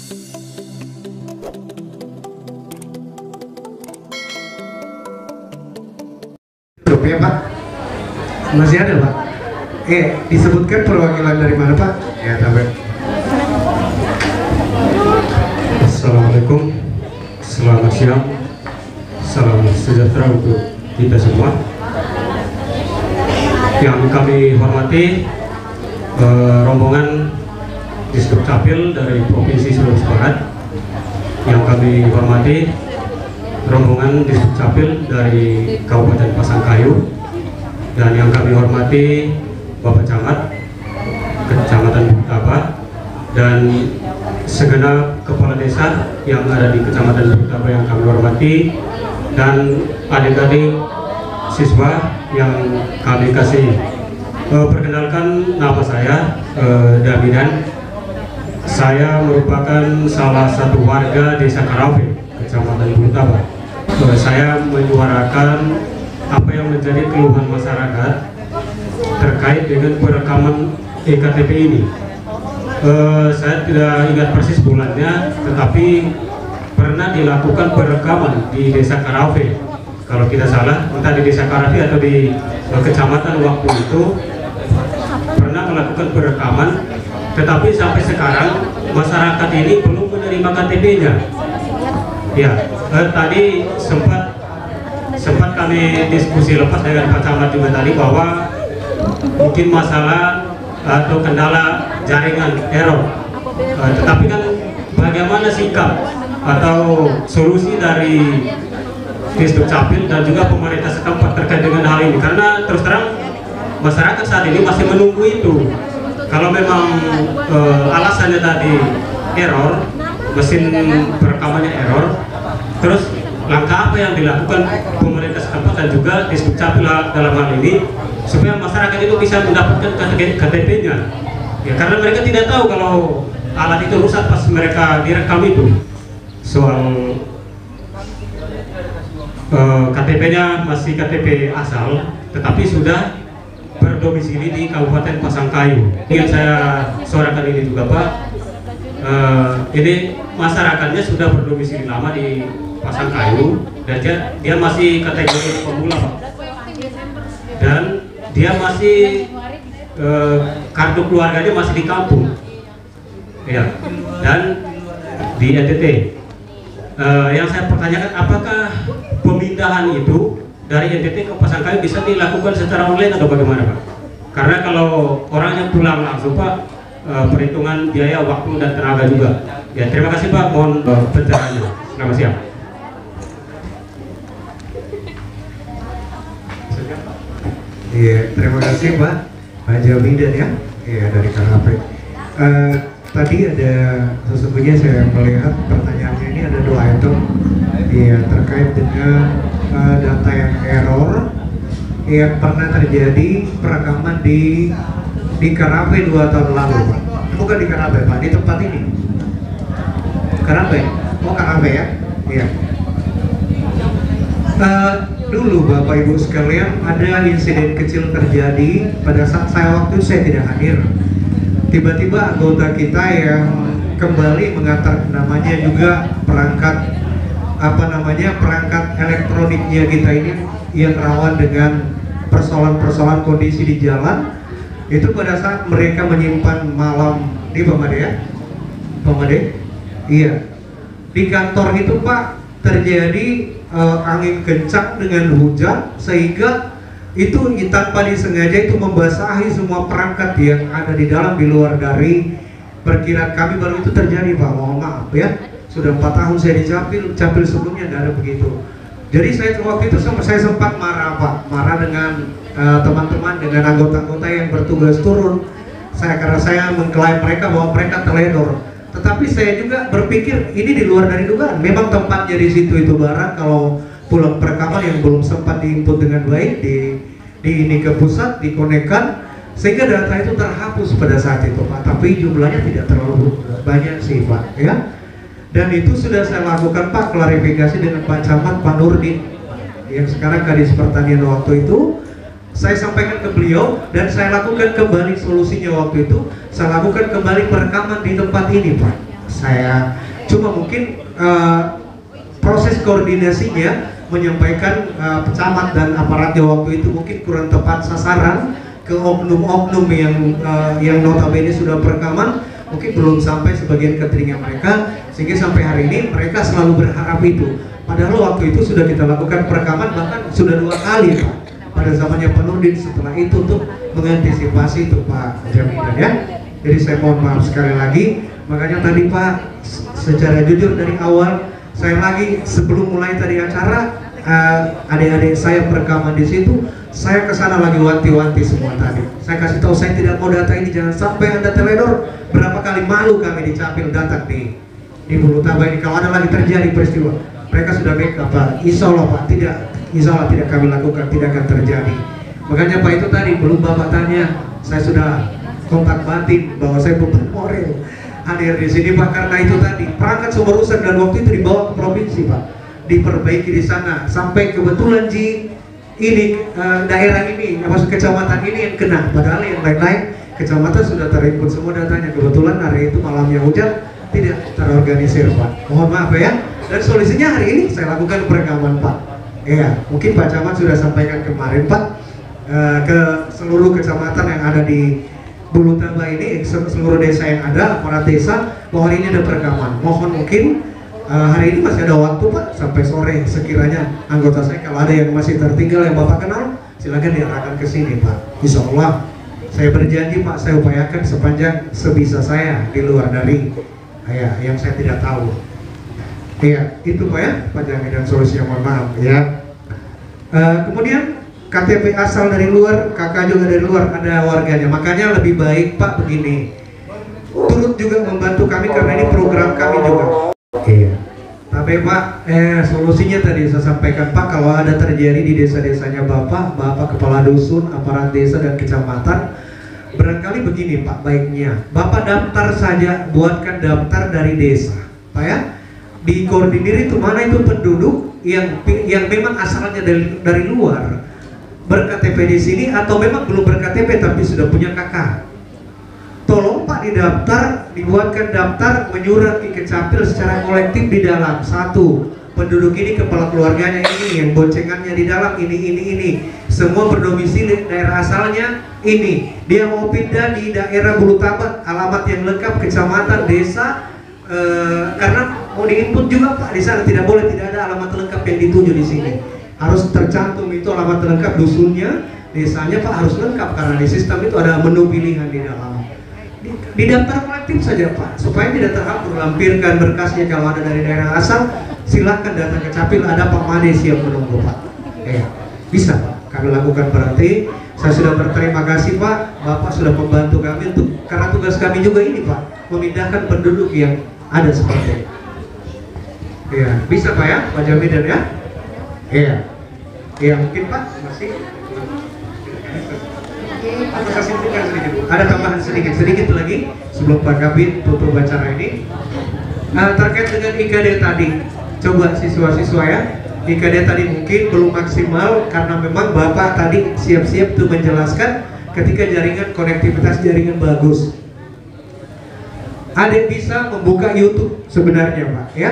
Grup ya Pak? Masih ada Pak? Disebutkan perwakilan dari mana Pak? Ya, tapi. Assalamualaikum, selamat siang, salam sejahtera untuk kita semua. Yang kami hormati rombongan Disdukcapil dari Provinsi Sulawesi Barat. Yang kami hormati rombongan Disdukcapil dari Kabupaten Pasangkayu. Dan yang kami hormati Bapak Camat Kecamatan Bukitaba dan segenap kepala desa yang ada di Kecamatan Bukitaba yang kami hormati, dan adik-adik siswa yang kami kasih. Perkenalkan, nama saya Damidan. Saya merupakan salah satu warga Desa Karawe, Kecamatan Bukitaba. Saya menyuarakan apa yang menjadi keluhan masyarakat terkait dengan perekaman EKTP ini. Saya tidak ingat persis bulannya, tetapi pernah dilakukan perekaman di Desa Karawe, kalau tidak salah, entah di Desa Karawe atau di kecamatan waktu itu pernah melakukan perekaman, tetapi sampai sekarang masyarakat ini belum menerima KTP-nya. Ya, tadi sempat kami diskusi lepas dengan Pak Camat juga tadi bahwa mungkin masalah atau kendala jaringan error, tetapi kan bagaimana sikap atau solusi dari Disdukcapil dan juga pemerintah setempat terkait dengan hal ini, karena terus terang masyarakat saat ini masih menunggu itu. Kalau memang alasannya tadi error, mesin perekamannya error, terus langkah apa yang dilakukan pemerintah setempat dan juga Disdukcapil dalam hal ini supaya masyarakat itu bisa mendapatkan KTP-nya? Ya, karena mereka tidak tahu kalau alat itu rusak pas mereka direkam itu. Soal KTP-nya masih KTP asal, tetapi sudah berdomisili di Kabupaten Pasangkayu. Ingin saya suarakan ini juga Pak, ini masyarakatnya sudah berdomisili lama di Pasangkayu dan dia masih kategori pemula Pak, dan dia masih kartu keluarganya masih di kampung ya, dan di NTT. Yang saya pertanyakan, apakah pemindahan itu dari NTT ke Pasangkayu bisa dilakukan secara online atau bagaimana Pak? Karena kalau orangnya pulang langsung Pak, perhitungan biaya, waktu dan tenaga juga. Ya, terima kasih Pak, mohon pencerahannya. Selamat siang. Iya, terima kasih Pak Jamidan ya. Iya, dari KKP. Tadi ada, sesungguhnya saya melihat pertanyaannya ini ada 2 item. Iya, terkait dengan data yang error yang pernah terjadi perekaman di Karape 2 tahun lalu Pak. Bukan di Karape Pak, di tempat ini. Karape? Oh, Karape ya? Iya. Dulu Bapak Ibu sekalian, ada insiden kecil terjadi pada saat waktu saya tidak hadir. Tiba-tiba anggota kita yang kembali mengantar namanya juga perangkat perangkat elektroniknya kita ini yang rawan dengan persoalan-persoalan kondisi di jalan. Itu pada saat mereka menyimpan malam di Pamade ya? Pamade? Iya. Di kantor itu Pak terjadi angin kencang dengan hujan, sehingga itu tanpa disengaja itu membasahi semua perangkat yang ada di dalam, di luar dari perkiraan kami. Baru itu terjadi Pak, mohon maaf ya, sudah 4 tahun saya di Capil sebelumnya nggak ada begitu. Jadi waktu itu saya sempat marah Pak, marah dengan teman-teman, dengan anggota-anggota yang bertugas turun. Karena saya mengklaim mereka bahwa mereka teledor. Tetapi saya juga berpikir ini di luar dari dugaan. Memang tempatnya di situ itu barang kalau pulang perekaman yang belum sempat diinput dengan baik di ini ke pusat dikonekkan, sehingga data itu terhapus pada saat itu Pak. Tapi jumlahnya tidak terlalu banyak sih Pak ya. Dan itu sudah saya lakukan Pak, klarifikasi dengan Pak Camat Pak Nurdin yang sekarang Kadis Pertanian waktu itu. Saya sampaikan ke beliau dan saya lakukan kembali solusinya waktu itu. Saya lakukan kembali perekaman di tempat ini Pak. Saya cuma mungkin proses koordinasinya menyampaikan pecamat dan aparatnya waktu itu mungkin kurang tepat sasaran ke oknum-oknum yang notabene sudah perekaman, mungkin belum sampai sebagian ke telinga mereka, sehingga sampai hari ini mereka selalu berharap itu. Padahal waktu itu sudah kita lakukan perekaman, bahkan sudah 2 kali Pak, pada zamannya Pak Nurdin. Setelah itu untuk mengantisipasi itu Pak Jamidan ya. Jadi saya mohon maaf sekali lagi. Makanya tadi Pak, secara jujur dari awal saya lagi sebelum mulai tadi acara, adik-adik saya perekaman di situ, saya kesana lagi wanti-wanti semua tadi. Saya kasih tahu saya tidak mau data ini, jangan sampai ada teledor. Berapa kali malu kami di Capil datang di Bulu Taba ini kalau ada lagi terjadi peristiwa. Mereka sudah backup Pak, insya Allah Pak, insya Allah tidak kami lakukan, tidak akan terjadi. Makanya Pak itu tadi belum Bapak tanya, saya sudah kontak batin bahwa saya beban moral hadir di sini Pak, karena itu tadi perangkat sumber rusak dan waktu itu dibawa ke provinsi Pak, diperbaiki di sana sampai kebetulan ini daerah ini, maksud kecamatan ini yang kena, padahal yang lain-lain kecamatan sudah terinput semua datanya. Kebetulan hari itu malamnya hujan, tidak terorganisir Pak, mohon maaf ya. Dan solusinya hari ini saya lakukan perekaman Pak. Ya, mungkin Pak Camat sudah sampaikan kemarin Pak ke seluruh kecamatan yang ada di Bulu Taba ini, seluruh desa yang ada, aparat desa, bahwa hari ini ada perekaman. Mohon mungkin hari ini masih ada waktu Pak, sampai sore sekiranya anggota saya kalau ada yang masih tertinggal yang Bapak kenal, silakan diarahkan ke sini Pak. Insya Allah saya berjanji Pak, saya upayakan sepanjang sebisa saya di luar dari yang saya tidak tahu. Iya, itu Pak ya, Pak Jami dan solusi yang mohon maaf ya. Kemudian KTP asal dari luar, kakak juga dari luar, ada warganya. Makanya lebih baik Pak begini, turut juga membantu kami karena ini program kami juga. Iya. Tapi Pak, solusinya tadi saya sampaikan Pak, kalau ada terjadi di desa-desanya Bapak kepala dusun, aparat desa dan kecamatan, barangkali begini Pak, baiknya Bapak daftar saja, buatkan daftar dari desa, Pak ya. Dikoordinir itu mana itu penduduk yang memang asalnya dari luar ber-KTP di sini atau memang belum ber-KTP tapi sudah punya KK. Tolong Pak didaftar, dibuatkan daftar menyurat ke Capil secara kolektif di dalam. 1. Penduduk ini, kepala keluarganya ini, yang boncengannya di dalam ini. Semua berdomisili daerah asalnya ini. Dia mau pindah di daerah Bulu Taba, alamat yang lengkap, kecamatan, desa, karena mau diinput juga Pak di sana tidak boleh tidak ada alamat lengkap yang dituju di sini. Harus tercantum itu alamat lengkap dusunnya, desanya Pak harus lengkap karena di sistem itu ada menu pilihan di dalam. Di daftar kolektif saja Pak, supaya tidak terhapus. Lampirkan berkasnya kalau ada dari daerah asal, silakan datang ke Capil, ada Pak Made siap menunggu Pak. Bisa Pak, kami lakukan berarti. Saya sudah berterima kasih Pak, Bapak sudah membantu kami untuk, karena tugas kami juga ini Pak, memindahkan penduduk yang ada seperti ini. Iya, bisa Pak ya, Pak Jamidan ya. Iya, mungkin Pak masih. Ada tambahan sedikit lagi sebelum Pak Kabid tutup acara ini. Terkait dengan IKD tadi, coba siswa-siswa ya, IKD tadi mungkin belum maksimal karena memang Bapak tadi siap-siap tuh menjelaskan ketika jaringan konektivitas jaringan bagus. Adik bisa membuka YouTube sebenarnya Pak ya.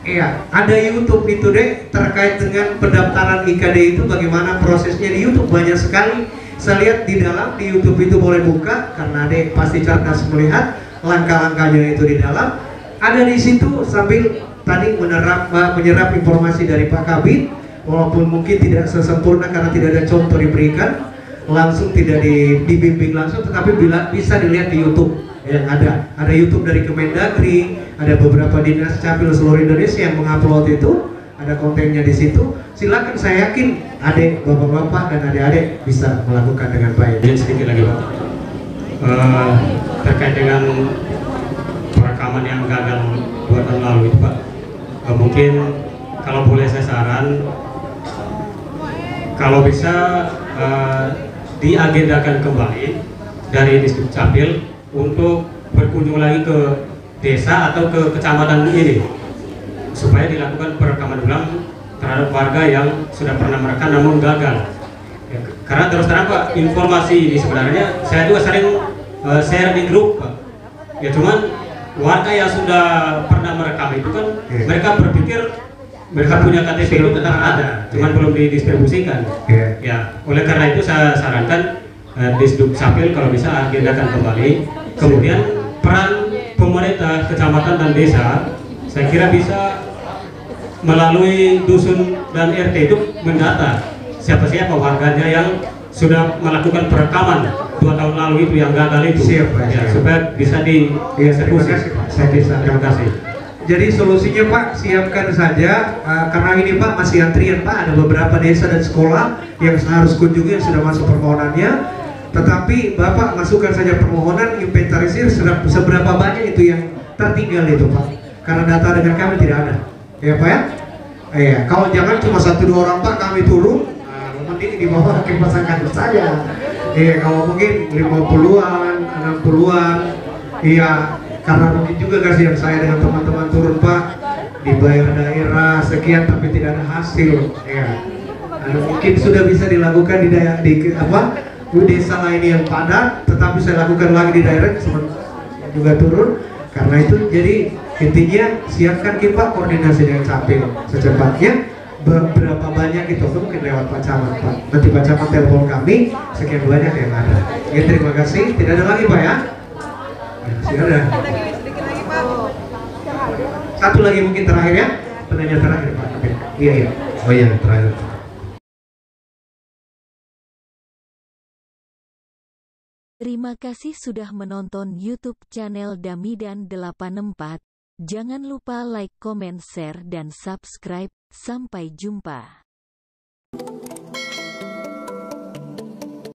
Iya, ada YouTube itu deh terkait dengan pendaftaran IKD itu bagaimana prosesnya di YouTube, banyak sekali. Saya lihat di dalam di YouTube itu boleh buka karena Adik pasti cerdas melihat langkah-langkahnya itu di dalam. Ada di situ sambil tadi menyerap informasi dari Pak Kabid, walaupun mungkin tidak sesempurna karena tidak ada contoh diberikan langsung, tidak dibimbing langsung, tetapi bisa dilihat di YouTube yang ada YouTube dari Kemendagri, ada beberapa dinas Capil seluruh Indonesia yang mengupload itu, ada kontennya di situ. Silakan, saya yakin adik, bapak-bapak dan adik-adik bisa melakukan dengan baik. Jadi sedikit lagi Pak, terkait dengan perekaman yang gagal 2 tahun lalu itu Pak, mungkin kalau boleh saya saran, kalau bisa diagendakan kembali dari Distrik Capil untuk berkunjung lagi ke desa atau ke kecamatan ini supaya dilakukan perekaman ulang terhadap warga yang sudah pernah merekam namun gagal ya, karena terus terang Pak, informasi ini sebenarnya saya juga sering share di grup Pak ya, cuman warga yang sudah pernah merekam itu kan mereka berpikir mereka punya KTP itu tetap ada, cuman belum didistribusikan. Ya, oleh karena itu saya sarankan Disduk Capil kalau bisa agendakan kembali. Kemudian peran pemerintah kecamatan dan desa, saya kira bisa melalui dusun dan RT itu mendata siapa-siapa warganya yang sudah melakukan perekaman 2 tahun lalu itu yang gagal itu. Siap, Pak. Ya, supaya bisa dieksekusi. Terima kasih. Jadi solusinya Pak, siapkan saja karena ini Pak masih antrian Pak, ada beberapa desa dan sekolah yang harus kunjungi yang sudah masuk permohonannya. Tetapi Bapak masukkan saja permohonan, inventarisir seberapa banyak itu yang tertinggal itu Pak. Karena data dengan kami tidak ada. Ya Pak ya? Iya, kalau jangan cuma 1-2 orang Pak kami turun, mending dibawa ke pasangan saja. Iya, kalau mungkin 50-an, 60-an, iya, karena mungkin juga kasihan saya dengan teman-teman turun Pak, dibayar daerah sekian tapi tidak ada hasil. Iya, mungkin sudah bisa dilakukan di daerah di desa lain yang padat, tetapi saya lakukan lagi di daerah juga turun. Karena itu jadi intinya siapkan kita koordinasi dengan Capil secepatnya. Berapa banyak itu mungkin lewat Pak Camat Pak. Nanti Pak Camat telepon kami sekian banyak yang ada. Ya, terima kasih. Tidak ada lagi Pak ya? Sudah ada. Satu lagi mungkin terakhir ya. Penanya terakhir Pak. Iya iya. Oh iya terakhir. Terima kasih sudah menonton YouTube channel Damidan 84. Jangan lupa like, comment, share, dan subscribe. Sampai jumpa.